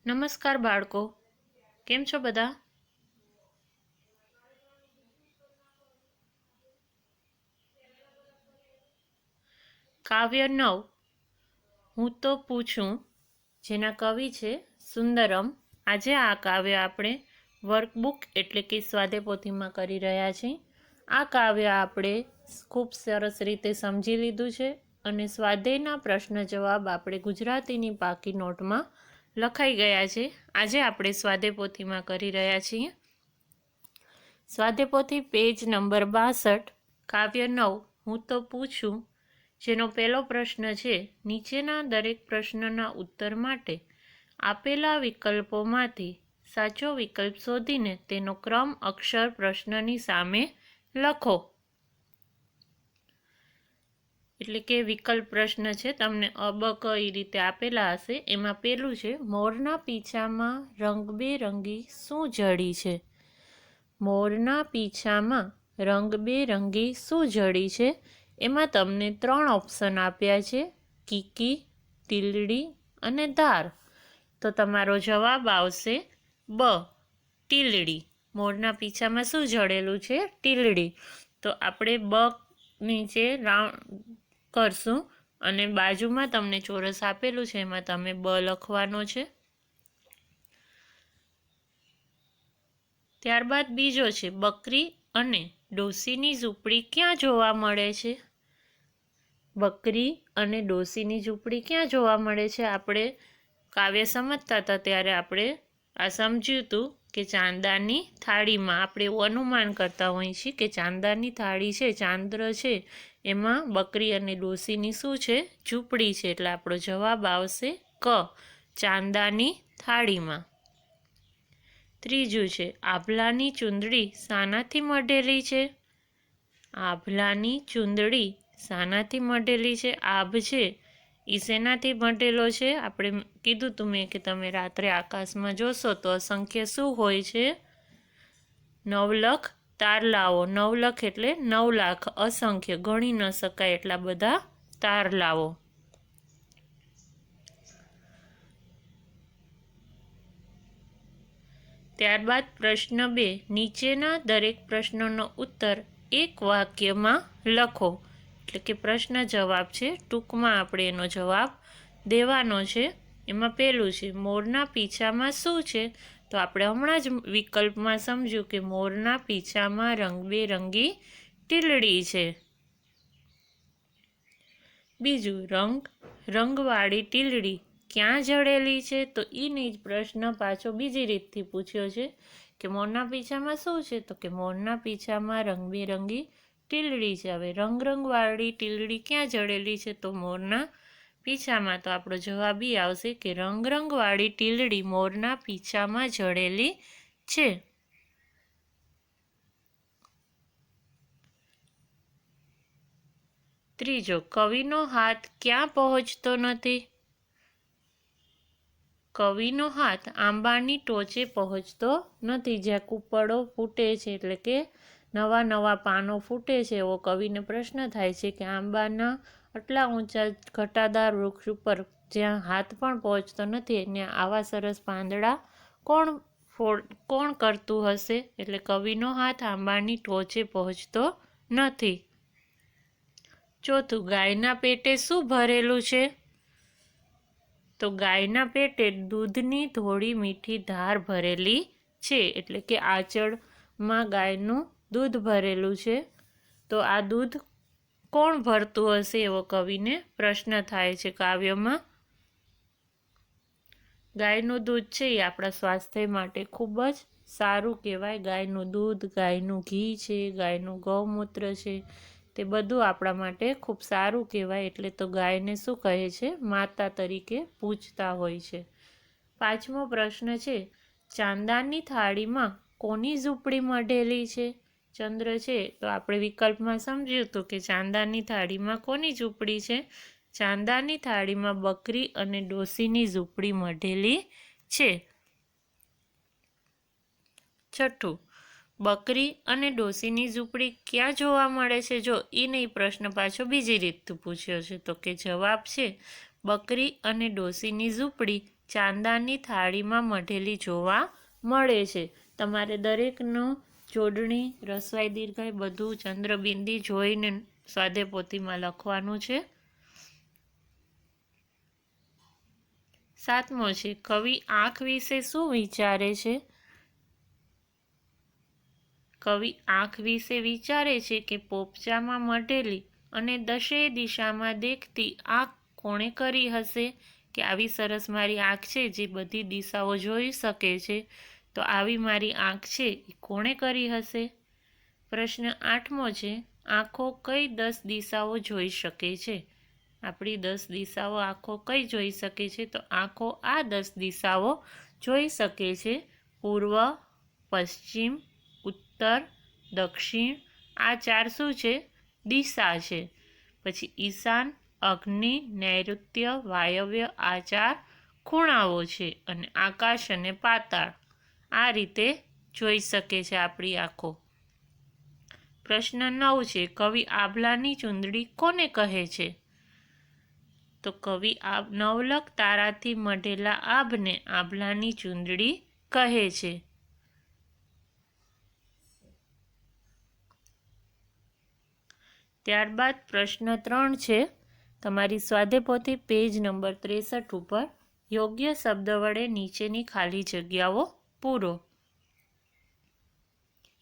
નમસ્કાર બાળકો, કેમ છો બધા? કાવ્ય 9 હું તો પૂછું, જેના કવિ છે સુંદરમ. આજે આ કાવ્ય આપણે વર્કબુક એટલે કે સ્વાધ્યાયપોથીમાં કરી રહ્યા છીએ. આ કાવ્ય આપણે ખૂબ સરસ રીતે સમજી લીધું છે અને સ્વાધ્યાયના પ્રશ્ન જવાબ આપણે ગુજરાતીની પાકી નોટમાં લખાઈ ગયા છે. આજે આપણે સ્વાધ્યાયપોથીમાં કરી રહ્યા છીએ. સ્વાધ્યાયપોથી પેજ નંબર 62, કાવ્ય 9 હું તો પૂછું, જેનો પહેલો પ્રશ્ન છે, નીચેના દરેક પ્રશ્નના ઉત્તર માટે આપેલા વિકલ્પોમાંથી સાચો વિકલ્પ શોધીને તેનો ક્રમ અક્ષર પ્રશ્નની સામે લખો. એટલે કે વિકલ્પ પ્રશ્ન છે, તમને અબ કઈ રીતે આપેલા હશે. એમાં પેલું છે, મોરના પીછામાં રંગબેરંગી શું જડી છે? મોરના પીછામાં રંગબેરંગી શું જડી છે? એમાં તમને 3 ઓપ્શન આપ્યા છે, કીકી, ટીલડી અને ધાર. તો તમારો જવાબ આવશે બ, ટીલડી. મોરના પીછામાં શું જડેલું છે? ટીલડી. તો આપણે બ નીચે રાઉન્ડ કરશું અને બાજુમાં તમને ચોરસ આપેલું છે, એમાં તમે બ લખવાનો છે. ત્યારબાદ બીજો છે, બકરી અને ડોશીની ઝૂંપડી ક્યાં જોવા મળે છે? બકરી અને ડોશીની ઝૂંપડી ક્યાં જોવા મળે છે? આપણે કાવ્ય સમજતા હતા ત્યારે આપણે આ સમજ્યું હતું કે ચાંદાની થાળીમાં. આપણે એવું અનુમાન કરતા હોઈએ છીએ કે ચાંદાની થાળી છે, ચાંદ્ર છે, એમાં બકરી અને ડોશીની શું છે? ઝૂંપડી છે. એટલે આપણો જવાબ આવશે ક, ચાંદાની થાળીમાં. ત્રીજું છે, આભલાની ચૂંદડી શાનાથી મઢેલી છે? આભલાની ચૂંદડી શાનાથી મઢેલી છે? આભ છે એ શેનાથી મઢેલો છે? આપણે કીધું તું મેં કે તમે રાત્રે આકાશમાં જોશો તો અસંખ્ય શું હોય છે? નવલખ તારલાઓ. નવલખ એટલે 9 લાખ, અસંખ્ય, ગણી ન શકાય એટલા બધા તારલાઓ. ત્યારબાદ પ્રશ્ન 2, નીચેના દરેક પ્રશ્નનો ઉત્તર એક વાક્યમાં લખો. એટલે કે પ્રશ્ન જવાબ છે, ટૂંકમાં આપણે એનો જવાબ દેવાનો છે. એમાં પહેલું છે, મોરના પીછામાં શું છે? તો આપણે હમણાં જ વિકલ્પમાં સમજ્યું કે મોરના પીછામાં રંગબેરંગી ટીલડી છે. બીજું, રંગવાળી ટીલડી ક્યાં જડેલી છે? તો એની જ પ્રશ્ન પાછો બીજી રીતથી પૂછ્યો છે કે મોરના પીછામાં શું છે? તો કે મોરના પીછામાં રંગબેરંગી ટીલડી છે. હવે રંગવાળી ટીલડી ક્યાં જડેલી છે? તો મોરના પીછામાં. તો આપણો જવાબ એ આવશે કે રંગવાળી ટીલડી મોરના પીછામાં જડેલી છે. ત્રીજો, કવિનો હાથ ક્યાં પહોંચતો નથી? કવિનો હાથ આંબાની ટોચે પહોંચતો નથી. જ્યાં કૂપળો ફૂટે છે, એટલે કે નવા પાનો ફૂટે છે, એવો કવિને પ્રશ્ન થાય છે કે આંબાના આટલા ઊંચા ઘટાદાર વૃક્ષ ઉપર જ્યાં હાથ પણ પહોંચતો નથી, એને આવા સરસ પાંદડા કોણ કરતું હશે? એટલે કવિનો હાથ આંબાની ટોચે પહોંચતો નથી. ચોથું, ગાયના પેટે શું ભરેલું છે? તો ગાયના પેટે દૂધની થોડી મીઠી ધાર ભરેલી છે. એટલે કે આંચળમાં ગાયનું દૂધ ભરેલું છે. તો આ દૂધ કોણ ભરતું હશે? એવો કવિને પ્રશ્ન થાય છે કાવ્યમાં. ગાયનું દૂધ છે એ આપણા સ્વાસ્થ્ય માટે ખૂબ જ સારું કહેવાય. ગાયનું દૂધ, ગાયનું ઘી છે, ગાયનું ગૌમૂત્ર છે, તે બધું આપણા માટે ખૂબ સારું કહેવાય. એટલે તો ગાયને શું કહે છે? માતા તરીકે પૂજતા હોય છે. 5મો પ્રશ્ન છે, ચાંદાની થાળીમાં કોની ઝૂંપડી મઢેલી છે? ચંદ્ર છે, તો આપણે વિકલ્પમાં સમજ્યું હતું કે ચાંદાની થાળીમાં કોની ઝૂંપડી છે? ચાંદાની થાળીમાં બકરી અને ડોશીની ઝૂંપડી મઢેલી છે. છઠ્ઠું, બકરી અને ડોશીની ઝૂંપડી ક્યાં જોવા મળે છે? જો એ નહીં, પ્રશ્ન પાછો બીજી રીતથી પૂછ્યો છે. તો કે જવાબ છે, બકરી અને ડોશીની ઝૂંપડી ચાંદાની થાળીમાં મઢેલી જોવા મળે છે. તમારે દરેકનો જોડણી, રસ્વાઈ, દીર્ઘાઈ બધું ચંદ્રબિંદી જોઈને સ્વાધ્યાયપોથીમાં લખવાનું છે. 7મો છે, કવિ આંખ વિશે શું વિચારે છે? કવિ આંખ વિશે વિચારે છે કે પોપચામાં મઢેલી અને દશેય દિશામાં દેખતી આંખ કોણે કરી હશે? કે આવી સરસ મારી આંખ છે જે બધી દિશાઓ જોઈ શકે છે, તો આવી મારી આંખ છે એ કોણે કરી હશે? પ્રશ્ન 8મો છે, આંખો કઈ 10 દિશાઓ જોઈ શકે છે? આપણી 10 દિશાઓ આંખો કઈ જોઈ શકે છે? તો આંખો આ 10 દિશાઓ જોઈ શકે છે: પૂર્વ, પશ્ચિમ, ઉત્તર, દક્ષિણ. આ 4 શું છે? દિશા છે. પછી ઈશાન, અગ્નિ, નૈઋત્ય, વાયવ્ય. આ 4 ખૂણાઓ છે. અને આકાશ અને પાતાળ. આ રીતે જોઈ શકે છે આપણી આંખો. પ્રશ્ન 9 છે, કવિ આભલાની ચૂંદડી કોને કહે છે? તો કવિ નવલખ તારાથી મઢેલા આભને આભલાની ચૂંદડી કહે છે. ત્યારબાદ પ્રશ્ન 3 છે, તમારી સ્વાધ્યાયપોથી પેજ નંબર 63 ઉપર યોગ્ય શબ્દ વડે નીચેની ખાલી જગ્યાઓ પૂરો.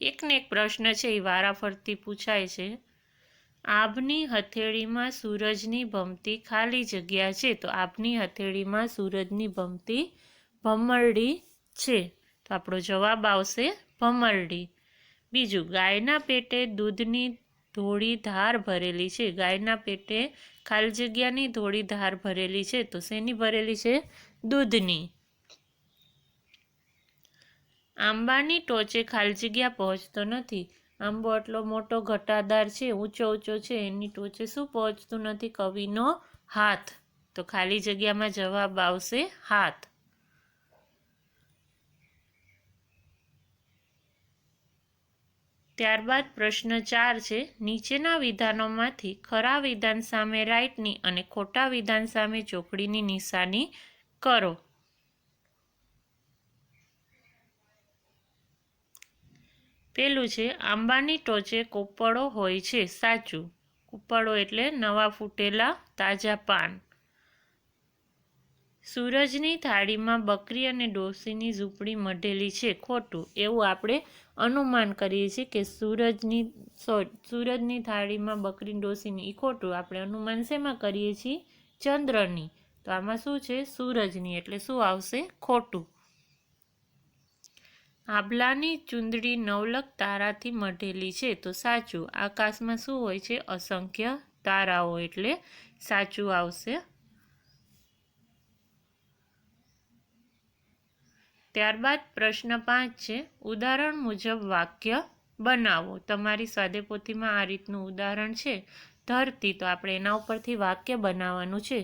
એકને એક પ્રશ્ન છે એ વારાફરતી પૂછાય છે. આભની હથેળીમાં સૂરજની ભમતી ખાલી જગ્યા છે. તો આભની હથેળીમાં સૂરજની ભમતી ભમરડી છે. તો આપણો જવાબ આવશે ભમરડી. બીજું, ગાયના પેટે દૂધની ધોળી ધાર ભરેલી છે. ગાયના પેટે ખાલી જગ્યાની ધોળી ધાર ભરેલી છે. તો શેની ભરેલી છે? દૂધની. આંબાની ટોચે ખાલી જગ્યા પહોંચતો નથી. આંબો એટલો મોટો ઘટાદાર છે, ઊંચો છે, એની ટોચે શું પહોંચતું નથી? કવિનો હાથ. તો ખાલી જગ્યામાં જવાબ આવશે હાથ. ત્યારબાદ પ્રશ્ન 4 છે, નીચેના વિધાનોમાંથી ખરા વિધાન સામે રાઈટની અને ખોટા વિધાન સામે ચોકડીની નિશાની કરો. પેલું છે, આંબાની ટોચે કોપળો હોય છે. સાચું. કોપળો એટલે નવા ફૂટેલા તાજા પાન. સૂરજની થાળીમાં બકરી અને ડોશીની ઝૂંપડી મઢેલી છે. ખોટું. એવું આપણે અનુમાન કરીએ છીએ કે સૂરજની થાળીમાં બકરી ડોશીની. એ ખોટું. આપણે અનુમાન શેમાં કરીએ છીએ? ચંદ્રની. તો આમાં શું છે? સૂરજની. એટલે શું આવશે? ખોટું. આભલાની ચૂંદડી નવલખ તારાથી મઢેલી છે. તો સાચું. આકાશમાં શું હોય છે? અસંખ્ય તારાઓ. એટલે સાચું આવશે. ત્યારબાદ પ્રશ્ન 5 છે, ઉદાહરણ મુજબ વાક્ય બનાવો. તમારી સ્વાધ્યાયપોથીમાં આ રીતનું ઉદાહરણ છે, ધરતી. તો આપણે એના ઉપરથી વાક્ય બનાવવાનું છે.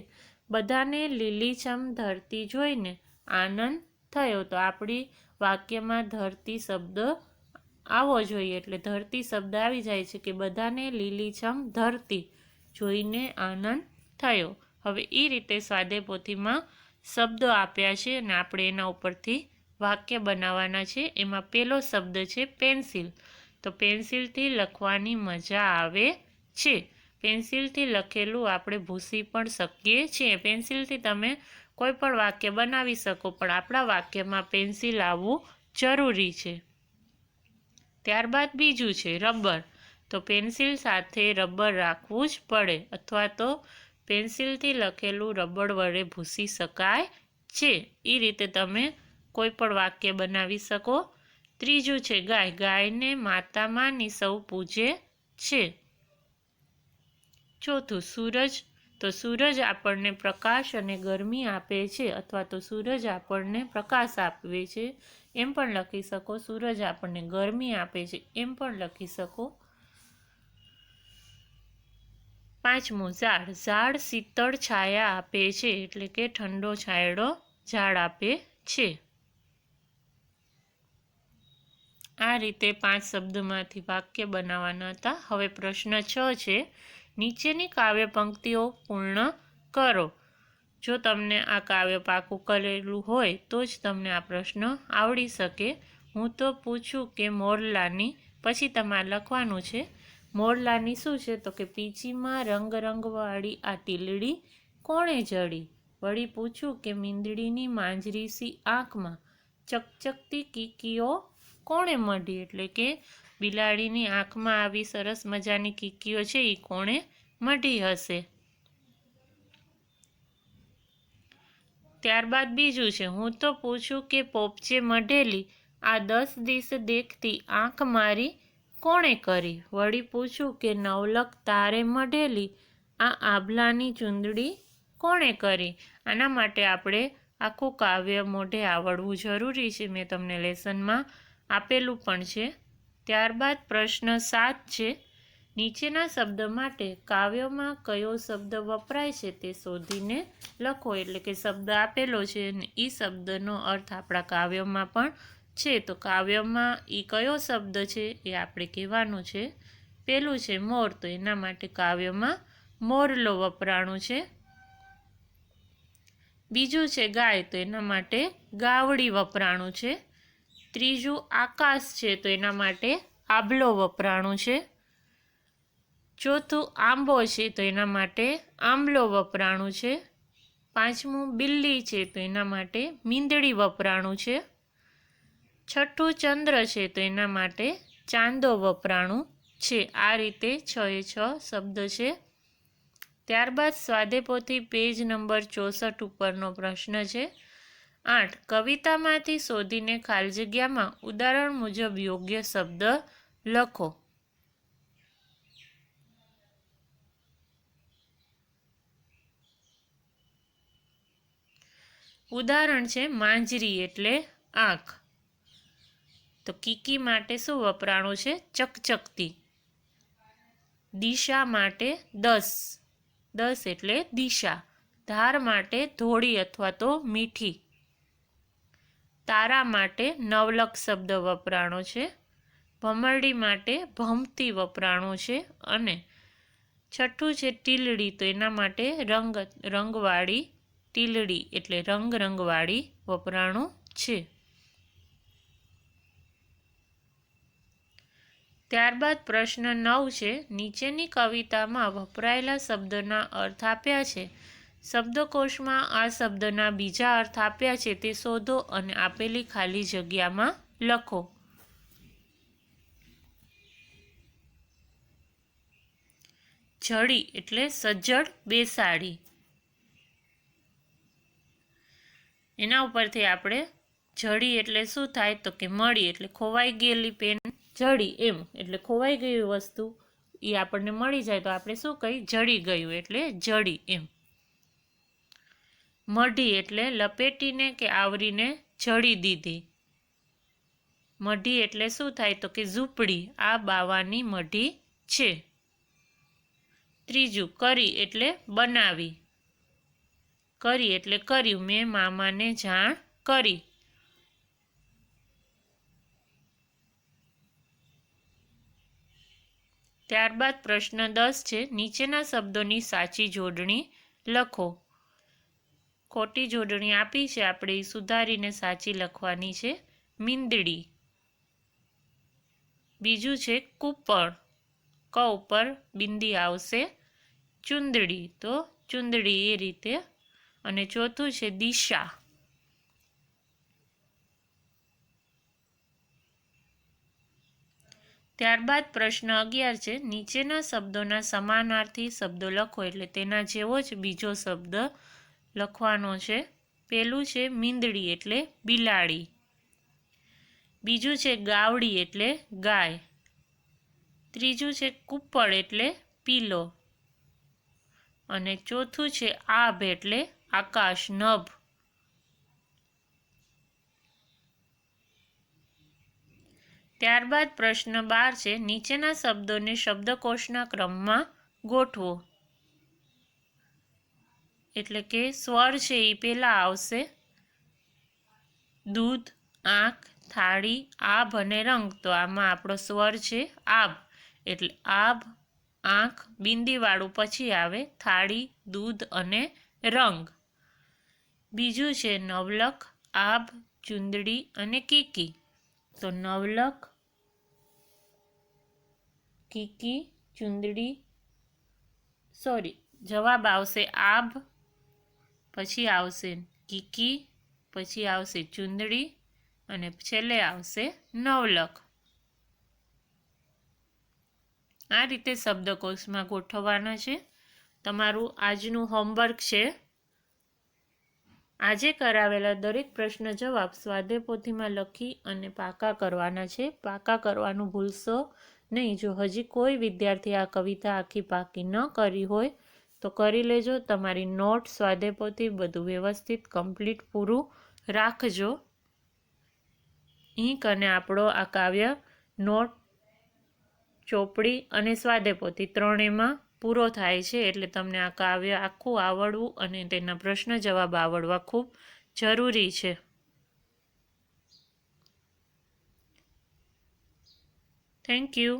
બધાને લીલીછમ ધરતી જોઈને આનંદ થયો. તો આપણી વાક્યમાં ધરતી શબ્દ આવવો જોઈએ. એટલે ધરતી શબ્દ આવી જાય છે કે બધાને લીલીછમ ધરતી જોઈને આનંદ થયો. હવે એ રીતે સ્વાધ્યાયપોથીમાં શબ્દો આપ્યા છે અને આપણે એના ઉપરથી વાક્ય બનાવવાના છે. એમાં પહેલો શબ્દ છે પેન્સિલ. તો પેન્સિલથી લખવાની મજા આવે છે. પેન્સિલથી લખેલું આપણે ભૂંસી પણ શકીએ છીએ. પેન્સિલથી તમે કોઈ પણ વાક્ય બનાવી શકો, પણ આપણા વાક્યમાં પેન્સિલ આવવું જરૂરી છે. ત્યારબાદ બીજું છે રબર. તો પેન્સિલ સાથે રબર રાખવું જ પડે, અથવા તો પેન્સિલથી લખેલું રબર વડે ભૂંસી શકાય છે. એ રીતે તમે કોઈ પણ વાક્ય બનાવી શકો. ત્રીજું છે ગાય. ગાયને માતા માની સૌ પૂજે છે. ચોથું સૂરજ. તો સૂરજ આપણને પ્રકાશ અને ગરમી આપે છે, અથવા તો સૂરજ આપણને પ્રકાશ આપે છે એમ પણ લખી શકો. સૂરજ આપણને ગરમી આપે છે એમ પણ લખી શકો. પાંચમું ઝાડ. ઝાડ શીતળ છાયા આપે છે, એટલે કે ઠંડો છાંયડો ઝાડ આપે છે. આ રીતે 5 શબ્દમાંથી વાક્ય બનાવવાના હતા. હવે પ્રશ્ન 6 છે, નીચેની કાવ્ય પંક્તિઓ પૂર્ણ કરો. જો તમને આ કાવ્ય પાકું કરેલું હોય તો જ તમને આ પ્રશ્ન આવડી શકે. હું તો પૂછું કે મોરલાની, પછી તમારે લખવાનું છે મોરલાની શું છે તો કે પીંછીમાં રંગવાળી આ ટીલડી કોણે જડી. વળી પૂછું કે મીંદડીની માંજરીસી આંખમાં ચકચકતી કીકીઓ કોણે મઢી, એટલે કે બિલાડીની આંખમાં આવી સરસ મજાની કીકીઓ છે એ કોણે મઢી હશે. ત્યારબાદ બીજું છે હું તો પૂછું કે પોપચે મઢેલી આ 10 દિસ દેખતી આંખ મારી કોણે કરી. વળી પૂછું કે નવલખ તારે મઢેલી આ આભલાની ચૂંદડી કોણે કરી. આના માટે આપણે આખું કાવ્ય મોઢે આવડવું જરૂરી છે. મેં તમને લેસનમાં આપેલું પણ છે. ત્યારબાદ પ્રશ્ન 7 છે નીચેના શબ્દ માટે કાવ્યમાં કયો શબ્દ વપરાય છે તે શોધીને લખો. એટલે કે શબ્દ આપેલો છે અને એ શબ્દનો અર્થ આપણા કાવ્યમાં પણ છે. તો કાવ્યમાં એ કયો શબ્દ છે એ આપણે કહેવાનું છે. પેલું છે મોર, તો એના માટે કાવ્યમાં મોરલો વપરાણું છે. બીજું છે ગાય, તો એના માટે ગાવડી વપરાણું છે. ત્રીજું આકાશ છે, તો એના માટે આભલો વપરાણું છે. ચોથું આંબો છે, તો એના માટે આંબલો વપરાણું છે. પાંચમું બિલ્લી છે, તો એના માટે મીંદડી વપરાણું છે. છઠ્ઠું ચંદ્ર છે, તો એના માટે ચાંદો વપરાણું છે. આ રીતે 6 એ 6 શબ્દ છે. ત્યારબાદ સ્વાધ્યાયપોથી પેજ નંબર 64 ઉપરનો પ્રશ્ન છે 8. કવિતામાંથી શોધીને ખાલી જગ્યામાં ઉદાહરણ મુજબ યોગ્ય શબ્દ લખો. ઉદાહરણ છે માંજરી એટલે આંખ, તો કીકી માટે શું વપરાણું છે ચકચકતી. દિશા માટે 10, 10 એટલે દિશા. ધાર માટે ધોળી અથવા તો મીઠી. તારા માટે નવલખ શબ્દ વપરાણો છે. ભમરડી માટે ભમતી વપરાણો છે. અને છઠ્ઠું છે ટીલડી, તો એના માટે રંગવાળી ટીલડી એટલે રંગવાળી વપરાણું છે. ત્યારબાદ પ્રશ્ન 9 છે નીચેની કવિતામાં વપરાયેલા શબ્દના અર્થ આપ્યા છે. શબ્દકોશમાં આ શબ્દના બીજા અર્થ આપ્યા છે તે શોધો અને આપેલી ખાલી જગ્યામાં લખો. જડી એટલે સજ્જડ બેસાડી. એના ઉપરથી આપણે જડી એટલે શું થાય તો કે મળી, એટલે ખોવાઈ ગયેલી પેન જડી એમ, એટલે ખોવાઈ ગઈ વસ્તુ એ આપણને મળી જાય તો આપણે શું કહી જડી ગયું એટલે જડી એમ. મઢી એટલે લપેટીને કે આવરીને જડી દીધી. મઢી એટલે શું થાય તો કે ઝૂંપડી, આ બાવાની મઢી છે. ત્રીજું કરી એટલે બનાવી. કરી એટલે કર્યું, મેં મામાને જાણ કરી. ત્યારબાદ પ્રશ્ન 10 છે નીચેના શબ્દોની સાચી જોડણી લખો. ખોટી જોડણી આપી છે આપણે એ સુધારીને સાચી લખવાની છે. મીંદડી. બીજું છે કૂપણ, ક ઉપર બિંદી આવશે. ચૂંદડી, તો ચૂંદડી એ રીતે. અને ચોથું છે દિશા. ત્યારબાદ પ્રશ્ન 11 છે નીચેના શબ્દોના સમાનાર્થી શબ્દો લખો, એટલે તેના જેવો જ બીજો શબ્દ લખવાનો છે. પેલું છે મીંદડી એટલે બિલાડી. બીજું છે ગાવડી એટલે ગાય. ત્રીજું છે કૂપળ એટલે પીલો. અને ચોથું છે આભ એટલે આકાશ, નભ. ત્યારબાદ પ્રશ્ન 12 છે નીચેના શબ્દોને શબ્દકોશના ક્રમમાં ગોઠવો. એટલે કે સ્વર છે એ પહેલા આવશે. દૂધ, આંખ, થાળી, આભ અને રંગ, તો આમાં આપણો સ્વર છે આભ, એટલે આભ, આંખ, બિંદીવાળું પછી આવે થાળી, દૂધ અને રંગ. બીજું છે નવલખ, આભ, ચુંદડી અને કીકી. તો નવલખ, કીકી, ચુંદડી, જવાબ આવશે આભ, પછી આવશે કીકી, પછી આવશે ચુંદડી અને છેલ્લે આવશે નવલખ. આ રીતે શબ્દકોશમાં ગોઠવવાના છે. તમારું આજનું હોમવર્ક છે. આજે કરાવેલા દરેક પ્રશ્ન જવાબ સ્વાધ્યાય પોથીમાં લખી અને પાકા કરવાના છે. પાકા કરવાનું ભૂલશો નહીં. જો હજી કોઈ વિદ્યાર્થી આ કવિતા આખી પાકી ન કરી હોય તો કરી લેજો. તમારી નોટ, સ્વાધ્યાય પોથી બધું વ્યવસ્થિત કમ્પ્લીટ પૂરું રાખજો. ઈંક અને આપણો આ કાવ્ય નોટ, ચોપડી અને સ્વાધ્યાય પોથી ત્રણેયમાં પૂરો થાય છે. એટલે તમને આ કાવ્ય આખું આવડવું અને તેના પ્રશ્ન જવાબ આવડવા ખૂબ જરૂરી છે. Thank you.